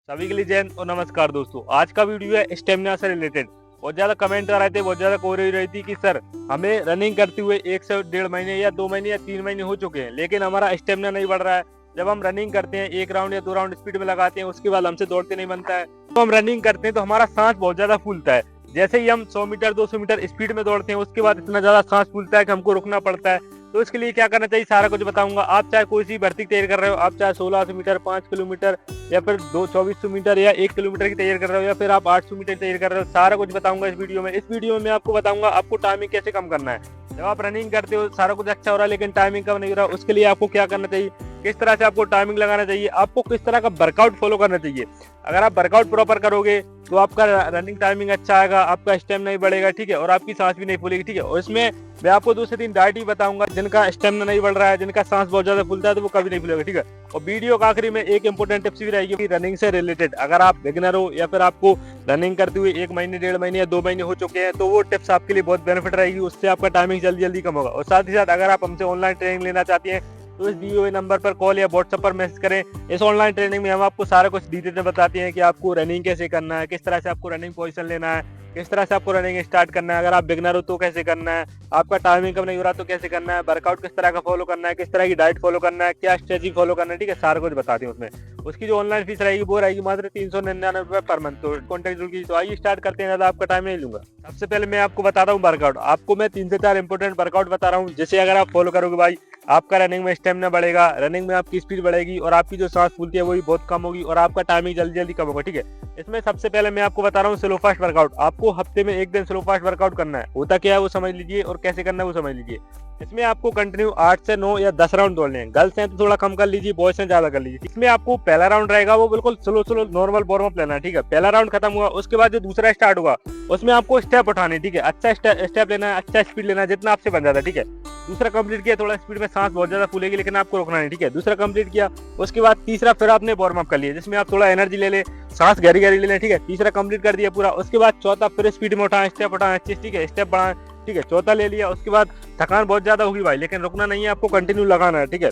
सभी के लिए जय हिंद और नमस्कार दोस्तों। आज का वीडियो है स्टेमिना से रिलेटेड। बहुत ज्यादा कमेंट आ रहे थे, बहुत ज्यादा कोरी रही थी कि सर हमें रनिंग करते हुए 1 से 1.5 महीने या 2 महीने या 3 महीने हो चुके हैं, लेकिन हमारा स्टेमिना नहीं बढ़ रहा है। जब हम रनिंग करते हैं 1 राउंड या 2 राउंड स्पीड में लगाते हैं, उसके बाद हमसे दौड़ते नहीं बनता है। तो हम रनिंग करते हैं तो हमारा सांस बहुत ज्यादा फूलता है। जैसे ही हम 100 मीटर 200 मीटर स्पीड में दौड़ते हैं, उसके बाद इतना ज्यादा सांस फूलता है कि हमको रुकना पड़ता है। तो इसके लिए क्या करना चाहिए, सारा कुछ बताऊंगा। आप चाहे कोई सी भर्ती की तैयारी कर रहे हो, आप चाहे 1600 मीटर, 5 किलोमीटर या फिर 2400 मीटर या 1 किलोमीटर की तैयारी कर रहे हो, या फिर आप 800 मीटर की तैयारी कर रहे हो, सारा कुछ बताऊंगा इस वीडियो में। इस वीडियो में मैं आपको बताऊंगा आपको टाइमिंग कैसे कम करना है। जब आप रनिंग करते हो सारा कुछ अच्छा हो रहा है लेकिन टाइमिंग कम नहीं हो रहा, उसके लिए आपको क्या करना चाहिए, किस तरह से आपको टाइमिंग लगाना चाहिए, आपको किस तरह का वर्कआउट फॉलो करना चाहिए। अगर आप वर्कआउट प्रॉपर करोगे तो आपका रनिंग टाइमिंग अच्छा आएगा, आपका स्टेमिना नहीं बढ़ेगा, ठीक है, और आपकी सांस भी नहीं फूलेगी, ठीक है। और इसमें मैं आपको 2 से 3 डाइट ही बताऊंगा जिनका स्टेमिना नहीं बढ़ रहा है, जिनका सांस बहुत ज्यादा फूलता है तो वो कभी नहीं फूलेगा, ठीक है। और वीडियो का आखिरी में एक इंपॉर्टेंट टिप्स भी रहेगी रनिंग से रिलेटेड। अगर आप बिगिनर हो या फिर आपको रनिंग करते हुए 1 महीने 1.5 महीने या 2 महीने हो चुके हैं, तो वो टिप्स आपके लिए बहुत बेनिफिट रहेगी। उससे आपका टाइमिंग जल्दी जल्दी कम होगा। और साथ ही साथ अगर आप हमसे ऑनलाइन ट्रेनिंग लेना चाहते हैं तो इस दिए हुए नंबर पर कॉल या व्हाट्सएप पर मैसेज करें। इस ऑनलाइन ट्रेनिंग में हम आपको सारा कुछ डिटेल में बताते हैं कि आपको रनिंग कैसे करना है, किस तरह से आपको रनिंग पोजीशन लेना है, किस तरह से आपको रनिंग स्टार्ट करना है, अगर आप बिगनर हो तो कैसे करना है, आपका टाइमिंग कम नहीं हो रहा तो कैसे करना है, वर्कआउट किस तरह का फॉलो करना है, किस तरह की डाइट फॉलो करना है, क्या स्ट्रेचिंग फॉलो करना है, ठीक है, सारा कुछ बताते हैं उसमें। उसकी जो ऑनलाइन फीस रहेगी वो रहेगी मात्र 399 रुपए पर मंथ। तो कॉन्टेक्ट की तो आइए स्टार्ट करते हैं, ज्यादा आपका टाइम नहीं लूंगा। सबसे पहले मैं आपको बताता हूँ वर्कआउट। आपको मैं 3 से 4 इंपॉर्टेंट वर्कआउट बता रहा हूँ, जिसे अगर आप फॉलो करोगे भाई आपका रनिंग में स्टेमिना बढ़ेगा, रनिंग में आपकी स्पीड बढ़ेगी और आपकी जो सांस फूलती है वो भी बहुत कम होगी और आपका टाइमिंग जल्दी जल्दी कम होगा, ठीक है। इसमें सबसे पहले मैं आपको बता रहा हूँ स्लो फास्ट वर्कआउट। आपको हफ्ते में 1 दिन स्लो फास्ट वर्कआउट करना है। होता क्या है वो समझ लीजिए और कैसे करना है वो समझ लीजिए। इसमें आपको कंटिन्यू 8 से 9 या 10 राउंड दौड़ने हैं। गर्ल्स हैं तो थोड़ा कम कर लीजिए, बॉयज हैं ज्यादा कर लीजिए। इसमें आपको पहला राउंड रहेगा वो बिल्कुल slow slow normal warm up लेना है, ठीक है। पहला राउंड खत्म हुआ, उसके बाद जो दूसरा स्टार्ट हुआ उसमें आपको स्टेप उठाने, ठीक है। अच्छा स्टेप लेना है, अच्छा स्पीड लेना है जितना आपसे बन जाता है, ठीक है। दूसरा कंप्लीट किया, थोड़ा स्पीड में सांस बहुत ज्यादा फूलेगी लेकिन आपको रोकना नहीं, ठीक है। दूसरा कंप्लीट किया, उसके बाद तीसरा फिर आपने वार्म अप कर लिया जिसमें आप थोड़ा एनर्जी ले ले, सांस गहरी गहरी ले लें, ठीक है। तीसरा कंप्लीट कर दिया पूरा, उसके बाद चौथा फिर स्पीड में उठाएं, स्टेप उठाएं अच्छे, ठीक है, स्टेप बढ़ाएं, ठीक है। चौथा ले लिया, उसके बाद थकान बहुत ज्यादा होगी भाई लेकिन रुकना नहीं है, आपको कंटिन्यू लगाना है, ठीक है।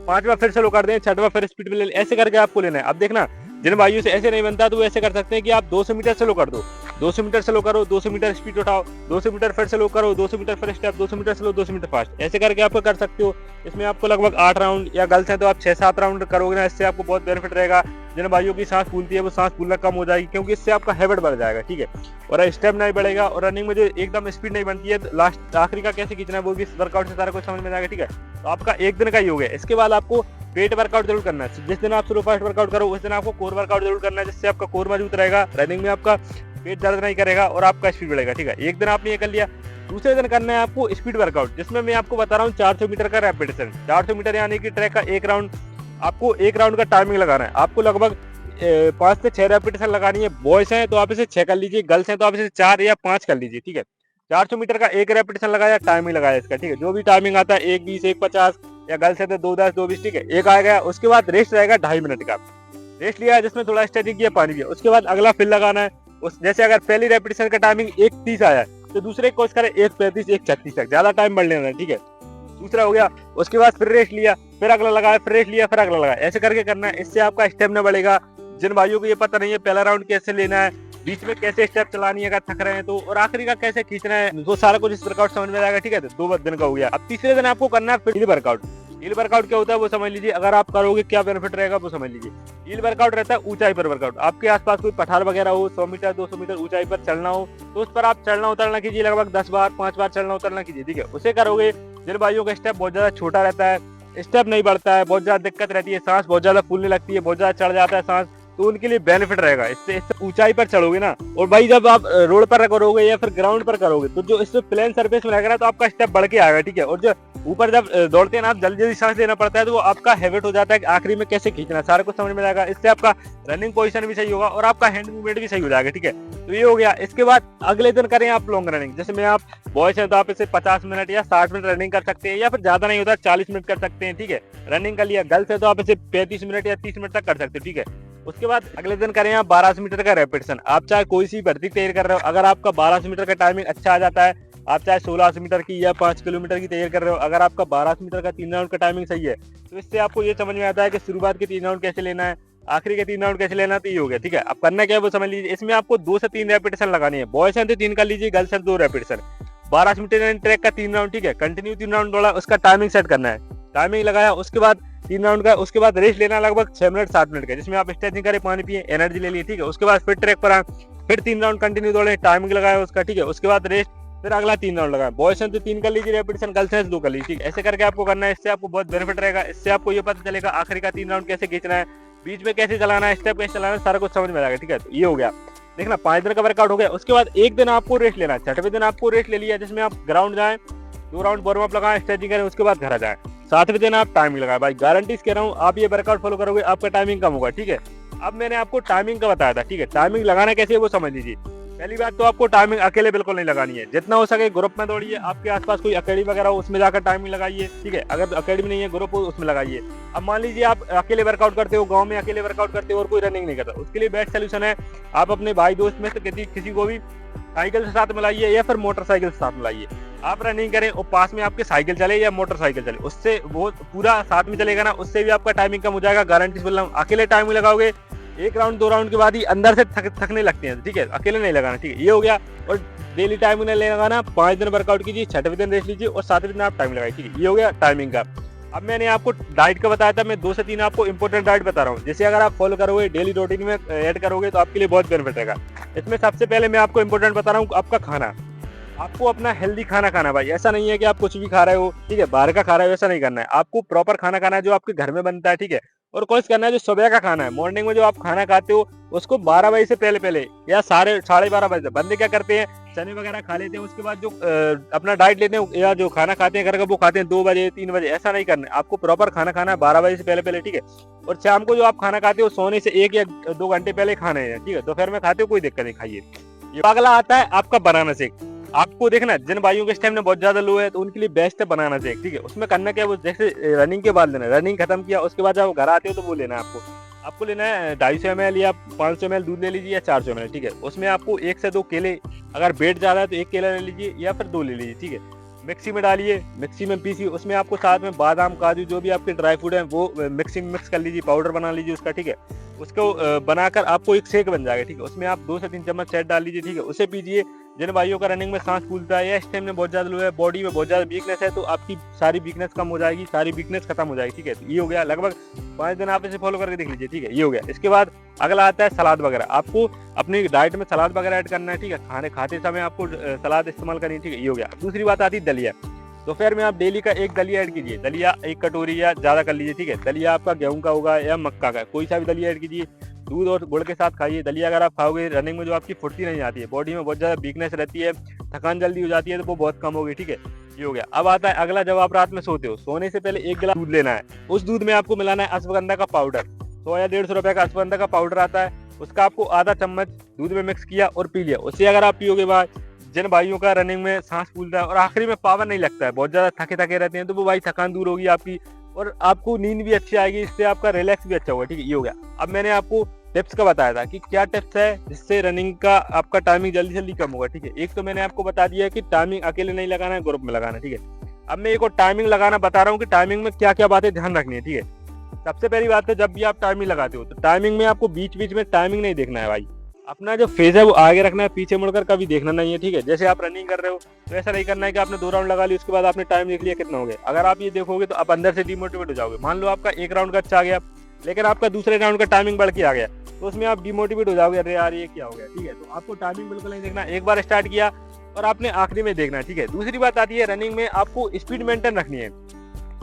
5वां फिर स्लो कर दें, 6वां फिर स्पीड में ले, ऐसे करके आपको लेना है। अब देखना जिन भाइयों से ऐसे नहीं बनता तो वो ऐसे कर सकते हैं कि आप 200 मीटर स्लो कर दो, 200 मीटर स्लो करो, 200 मीटर स्पीड उठाओ, 200 मीटर फिर स्लो करो, 200 मीटर फिर step, 200 metre slow, 200 metre fast, ऐसे करके आप कर सकते हो। इसमें आपको लगभग 8 राउंड, या गर्ल्स हैं तो आप 6-7 राउंड करोगे ना, इससे आपको बहुत बेनिफिट रहेगा। जिन भाइयों की सांस फूलती है वो सांस फूलना कम हो जाएगी क्योंकि इससे आपका हैबिट बढ़ जाएगा, ठीक है। और स्टेप नहीं बढ़ेगा और रनिंग में जो एकदम स्पीड नहीं बनती है, लास्ट आखिरी का कैसे खींचना है वो भी वर्कआउट से सारा कुछ समझ में जाएगा, ठीक है। तो आपका 1 दिन का ही हो गया। इसके बाद आपको पेट वर्कआउट जरूर करना है। जिस दिन आप स्लो फास्ट वर्कआउट करो उस दिन आपको कोर वर्कआउट जरूर करना है, जिससे आपका कोर मजबूत रहेगा, रनिंग में आपका पेट दर्द नहीं करेगा और आपका स्पीड बढ़ेगा, ठीक है। 1 दिन आपने ये कर लिया। दूसरे दिन करना है आपको स्पीड वर्कआउट, जिसमें मैं आपको बता रहा हूँ 400 मीटर का रेपिटेशन। 400 मीटर यानी कि ट्रैक का 1 राउंड, आपको 1 राउंड का टाइमिंग लगाना है। आपको लगभग 5 से 6 रेपिटेशन लगानी है। बॉयज हैं तो आप इसे 6 कर लीजिए, गर्ल्स हैं तो आप इसे 4 या 5 कर लीजिए, ठीक है। 400 मीटर का 1 रेपिटेशन लगाया, टाइमिंग लगाया इसका, ठीक है। जो भी टाइमिंग आता है 1:20, 1:50 या गर्ल्स है तो 2:10, 2:20, ठीक है। एक आ गया, उसके बाद रेस्ट रहेगा 2.5 मिनट का। रेस्ट लिया जिसमें थोड़ा स्ट्रेचिंग किया, पानी पिया, उसके बाद अगला फिर लगाना है। उस जैसे अगर पहली रेपिटेशन का टाइमिंग 1:30 आया तो दूसरे कोर्स करें 1:35, 1:36 तक, ज्यादा टाइम बढ़ लेना है, ठीक है। दूसरा हो गया, उसके बाद फिर रेस्ट लिया, फिर अगला लगाया, फिर रेस्ट लिया, फिर अगला लगाया, ऐसे करके करना है। इससे आपका स्टेमिना बढ़ेगा। जिन भाइयों को ये पता नहीं है पहला राउंड कैसे लेना है, बीच में कैसे स्टेप चलानी है अगर थक रहे हैं तो, और आखिरी का कैसे खींचना है, वो सारा कुछ इस वर्कआउट समझ में आएगा, ठीक है। तो 2 दिन का हो गया। अब तीसरे दिन आपको करना है फिर हील वर्कआउट। हील वर्कआउट क्या होता है वो समझ लीजिए। अगर आप करोगे क्या बेनिफिट रहेगा वो समझ लीजिए। हील वर्कआउट रहता है ऊंचाई पर वर्कआउट। आपके आसपास कोई पठार वगैरह हो, 100 मीटर 200 मीटर ऊंचाई पर चलना हो तो उस पर आप चढ़ना उतरना कीजिए, लगभग 10 बार 5 बार चढ़ना उतरना कीजिए, ठीक है। उसे करोगे। जिन भाइयों का स्टेप बहुत ज्यादा छोटा रहता है, स्टेप नहीं बढ़ता है, बहुत ज्यादा दिक्कत रहती है, सांस बहुत ज्यादा फूलने लगती है, बहुत ज्यादा चढ़ जाता है सांस, तो उनके लिए बेनिफिट रहेगा। इससे ऊंचाई पर चढ़ोगे ना, और भाई जब आप रोड पर करोगे या फिर ग्राउंड पर करोगे तो जो इससे प्लेन सरफेस में रहेगा ना तो आपका स्टेप बढ़ के आएगा, ठीक है। और जो ऊपर जब दौड़ते हैं ना आप जल्दी जल्दी सांस लेना पड़ता है तो वो आपका हैबिट हो जाता है कि आखिरी में कैसे खींचना है, सारा कुछ समझ में आएगा। इससे आपका रनिंग पोजीशन भी सही होगा और आपका हैंड मूवमेंट भी सही हो जाएगा, ठीक है। तो ये हो गया। इसके बाद अगले दिन करें आप लॉन्ग रनिंग। जैसे मैं आप बॉयज हैं तो आप इसे 50 मिनट या 60 मिनट रनिंग कर सकते हैं, या फिर ज्यादा नहीं होता 40 मिनट कर सकते हैं, ठीक है। रनिंग कर लिया। गर्ल्स है तो आप इसे 35 मिनट या 30 मिनट तक कर सकते हो, ठीक है। उसके बाद अगले दिन करें आप 1200 मीटर का रेपिटेशन। आप चाहे कोई सी भर्ती तैयारी कर रहे हो, अगर आपका 1200 मीटर का टाइमिंग अच्छा आ जाता है, आप चाहे 1600 मीटर की या 5 किलोमीटर की तैयारी कर रहे हो, अगर आपका 1200 मीटर का 3 राउंड का टाइमिंग सही है तो इससे आपको ये समझ में आता है कि शुरुआत के 3 राउंड कैसे लेना है, आखिरी के 3 राउंड कैसे लेना, तो ये हो गया। ठीक है, अब करना क्या है वो समझ लीजिए। इसमें आपको 2 से 3 रेपिटेशन लगानी है। बॉयज हैं तो 3 कर लीजिए, गर्ल्स हैं 2 रेपिटेशन। 12 मिनट ट्रैक का 3 राउंड। ठीक है, कंटिन्यू 3 राउंड दौड़ा, उसका टाइमिंग सेट करना है। टाइमिंग लगाया, उसके बाद 3 राउंड का, उसके बाद रेस्ट लेना लगभग 6 मिनट 7 मिनट का, जिसमें आप स्ट्रेचिंग करें, पानी पिए, एनर्जी ले लिए। ठीक है, उसके बाद फिर ट्रैक पर आए, फिर 3 राउंड कंटिन्यू दौड़े, टाइमिंग लगाया उसका। ठीक है, उसके बाद रेस्ट, फिर अगला 3 राउंड लगाए। बॉयज हैं तो 3 कर लीजिए रेपिटेशन, गर्ल्स हैं 2 कर लीजिए। ठीक है, ऐसे करके आपको करना है। इससे आपको बहुत बेनिफिट रहेगा। इससे आपको ये पता चलेगा आखिरी का 3 राउंड कैसे खींचना है, बीच में कैसे चलाना है, स्टेप कैसे चलाना है, सारा कुछ समझ में आएगा। ठीक है, तो ये हो गया। देखना 5 दिन का वर्कआउट हो गया। उसके बाद एक दिन आपको रेस्ट लेना है। 6वें दिन आपको रेस्ट ले लिया, जिसमें आप ग्राउंड जाएं, 2 राउंड वार्म अप लगाएं, स्ट्रेचिंग करें, उसके बाद घर आ जाएं। 7वें दिन आप टाइमिंग लगाएं। भाई गारंटी कह रहा हूँ, आप ये वर्कआउट फॉलो करोगे, आपका टाइमिंग कम होगा। ठीक है, अब मैंने आपको टाइमिंग का बताया था। ठीक है, टाइमिंग लगाना कैसे है वो समझ लीजिए। पहली बात तो आपको टाइमिंग अकेले बिल्कुल नहीं लगानी है। जितना हो सके ग्रुप में दौड़िए। आपके आसपास कोई अकेडमी वगैरह हो, उसमें जाकर टाइमिंग लगाइए। ठीक है, अगर अकेडमी नहीं है, ग्रुप हो, उसमें लगाइए। अब मान लीजिए आप अकेले वर्कआउट करते हो, गांव में अकेले वर्कआउट करते हो और कोई रनिंग नहीं करता, उसके लिए बेस्ट सोल्यूशन है, आप अपने भाई दोस्त में से किसी को भी साइकिल से साथ मिलाइए या फिर मोटरसाइकिल से साथ मिलाइए। आप रनिंग करें और पास में आपके साइकिल चले या मोटरसाइकिल चले, उससे वो पूरा साथ में चलेगा ना, उससे भी आपका टाइमिंग कम हो जाएगा। गारंटी से बोल रहा हूँ, अकेले टाइमिंग लगाओगे 1 राउंड 2 राउंड के बाद ही अंदर से थकने लगते हैं। ठीक है, अकेले नहीं लगाना। ठीक है, ये हो गया। और डेली टाइमिंग नहीं लगाना। 5 दिन वर्कआउट कीजिए, 6वें दिन रेस्ट लीजिए और 7वें दिन आप टाइमिंग लगाइए। ठीक है, ये हो गया टाइमिंग का। अब मैंने आपको डाइट का बताया था, मैं 2 से 3 आपको इंपॉर्टेंट डाइट बता रहा हूँ। जैसे अगर आप फॉलो करोगे, डेली रूटीन में ऐड करोगे तो आपके लिए बहुत बेनिफिट रहेगा। इसमें सबसे पहले मैं आपको इंपॉर्टेंट बता रहा हूँ, आपका खाना। आपको अपना हेल्दी खाना खाना। भाई ऐसा नहीं है कि आप कुछ भी खा रहे हो, ठीक है, बाहर का खा रहे हो, ऐसा नहीं करना है। आपको प्रॉपर खाना खाना है जो आपके घर में बनता है। ठीक है, और कोशिश करना है जो सुबह का खाना है, मॉर्निंग में जो आप खाना खाते हो, उसको 12 बजे से पहले पहले या 12:30 बजे। बंदे क्या करते हैं, चने वगैरह खा लेते हैं, उसके बाद जो अपना डाइट लेते हैं या जो खाना खाते हैं घर का, वो खाते हैं 2 बजे 3 बजे। ऐसा नहीं करना है, आपको प्रॉपर खाना खाना है 12 बजे से पहले पहले। ठीक है, और शाम को जो आप खाना खाते हो, सोने से 1 या 2 घंटे पहले खाना है। ठीक है, दोपहर में खाते हो, कोई दिक्कत नहीं, खाइए। ये अगला आता है आपका बनाना शेक। आपको देखना, जिन भाइयों के स्टेमिना बहुत ज्यादा लो है तो उनके लिए बेस्ट है बनाना शेक। ठीक है, उसमें करना क्या है, वो जैसे रनिंग के बाद लेना है। रनिंग खत्म किया, उसके बाद जब घर आते हो तो वो लेना है आपको लेना है 250 ml या 500 ml दूध ले लीजिए या 400 ml। ठीक है, उसमें आपको 1 से 2 केले, अगर वेट ज्यादा है तो 1 केला ले लीजिए या फिर 2 ले लीजिए। ठीक है, मिक्सी में डालिए, मिक्सी में पीसिए। उसमें आपको साथ में बादाम काजू जो भी आपके ड्राई फ्रूट है वो मिक्स कर लीजिए, पाउडर बना लीजिए उसका। ठीक है, उसको बनाकर आपको एक शेक बन जाएगा। ठीक है, उसमें आप 2 से 3 चम्मच शहद डाल लीजिए। ठीक है, उसे पीजिए। जिन भाइयों का रनिंग में सांस फूलता है या स्टेमिना बहुत ज्यादा लो है, बॉडी में बहुत ज्यादा वीकनेस है, तो आपकी सारी वीकनेस कम हो जाएगी, सारी वीकनेस खत्म हो जाएगी। ठीक है, तो ये हो गया। लगभग 5 दिन आप इसे फॉलो करके देख लीजिए। ठीक है, ये हो गया। इसके बाद अगला आता है सलाद वगैरह। आपको अपनी डाइट में सलाद वगैरह ऐड करना है। ठीक है, खाते समय आपको सलाद इस्तेमाल करनी है। ठीक है, ये हो गया। दूसरी बात आती है दलिया। दोपहर में आप डेली का 1 दलिया ऐड कीजिए। दलिया 1 कटोरी या ज्यादा कर लीजिए। ठीक है, दलिया आपका गेहूं का होगा या मक्का का, कोई सा भी दलिया ऐड कीजिए। दूध और गुड़ के साथ खाइए। दलिया अगर आप खाओगे, रनिंग में जो आपकी फुर्ती नहीं आती है, बॉडी में बहुत ज्यादा वीकनेस रहती है, थकान जल्दी हो जाती है, तो वो बहुत कम होगी। ठीक है, ये हो गया। अब आता है अगला, जब आप रात में सोते हो, सोने से पहले 1 गिलास दूध लेना है। उस दूध में आपको मिलाना है अश्वगंधा का पाउडर। 100 या 150 रुपए का अश्वगंधा का पाउडर आता है, उसका आपको आधा चम्मच दूध में मिक्स किया और पी लिया। उससे अगर आप पियोगे, भाई जिन भाइयों का रनिंग में सांस फूलता है और आखिरी में पावर नहीं लगता है, बहुत ज्यादा थके थके रहते हैं, तो वो भाई थकान दूर होगी आपकी और आपको नींद भी अच्छी आएगी। इससे आपका रिलैक्स भी अच्छा होगा। ठीक है, ये हो गया। अब मैंने आपको टिप्स का बताया था कि क्या टिप्स है जिससे रनिंग का आपका टाइमिंग जल्दी कम होगा। ठीक है, एक तो मैंने आपको बता दिया कि टाइमिंग अकेले नहीं लगाना है, ग्रुप में लगाना है। ठीक है, अब मैं एक और टाइमिंग लगाना बता रहा हूँ कि टाइमिंग में क्या क्या बातें ध्यान रखनी है। ठीक है, सबसे पहली बात है, जब भी आप टाइमिंग लगाते हो तो टाइमिंग में आपको बीच बीच में टाइमिंग नहीं देखना है। भाई अपना जो फेज है वो आगे रखना है, पीछे मुड़कर कभी देखना नहीं है। ठीक है, जैसे आप रनिंग कर रहे हो तो ऐसा नहीं करना है कि आपने 2 राउंड लगा ली, उसके बाद आपने टाइम देख लिया कितना हो गया। अगर आप ये देखोगे तो आप अंदर से डिमोटिवेट हो जाओगे। मान लो आपका 1 राउंड का अच्छा आ गया, लेकिन आपका दूसरे राउंड का टाइमिंग बढ़ के आ गया, तो उसमें आप डिमोटिवेट हो जाओगे, अरे यार ये क्या हो गया। ठीक है, तो आपको टाइमिंग बिल्कुल नहीं देखना, एक बार स्टार्ट किया और आपने आखिरी में देखना है। ठीक है, दूसरी बात आती है, रनिंग में आपको स्पीड मेंटेन रखनी है।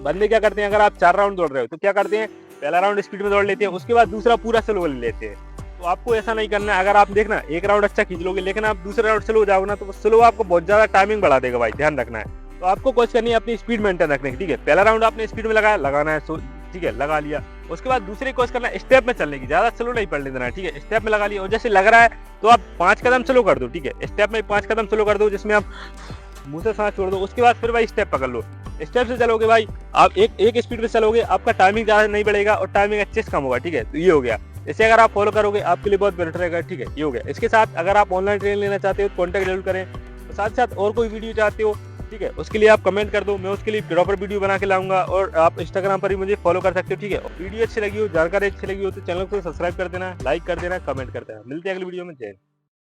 बंदे क्या करते हैं, अगर आप 4 राउंड दौड़ रहे हो तो क्या करते हैं, पहला राउंड स्पीड में दौड़ लेते हैं, उसके बाद दूसरा पूरा स्लो ले लेते हैं। तो आपको ऐसा नहीं करना है। अगर आप देखना 1 राउंड अच्छा खींच लोगे, लेकिन आप दूसरे राउंड स्लो जाओगे ना, तो स्लो आपको बहुत ज्यादा टाइमिंग बढ़ा देगा। भाई ध्यान रखना है। तो आपको कोशिश करनी है अपनी स्पीड मेंटेन रखने की। ठीक है, पहला राउंड आपने स्पीड में लगाना है, ठीक है, लगा लिया। उसके बाद दूसरी कोशिश करना है स्टेप में चलने की, ज्यादा स्लो नहीं पढ़ने देना है। ठीक है, स्टेप में लगा लिया और जैसे लग रहा है तो आप 5 कदम स्लो कर दो। ठीक है, स्टेप में 5 कदम स्लो कर दो, जिसमें आप मुंह से सांस छोड़ दो। उसके बाद फिर भाई स्टेप पकड़ लो। स्टेप से चलोगे भाई, आप एक स्पीड में चलोगे, आपका टाइमिंग ज्यादा नहीं बढ़ेगा और टाइमिंग अच्छे से कम होगा। ठीक है, तो ये हो गया। इसे अगर आप फॉलो करोगे आपके लिए बहुत बेहतर रहेगा। ठीक है, ये हो गया। इसके साथ अगर आप ऑनलाइन ट्रेनिंग लेना चाहते हो तो कॉन्टैक्ट जरूर करें। साथ साथ और कोई वीडियो चाहते हो ठीक है, उसके लिए आप कमेंट कर दो, मैं उसके लिए प्रॉपर वीडियो बना के लाऊंगा। और आप इंस्टाग्राम पर भी मुझे फॉलो कर सकते हो। ठीक है, वीडियो अच्छी लगी हो, जानकारी अच्छी लगी हो तो चैनल को सब्सक्राइब कर देना, लाइक कर देना, कमेंट कर देना। मिलते हैं अगली वीडियो में। जय हिंद।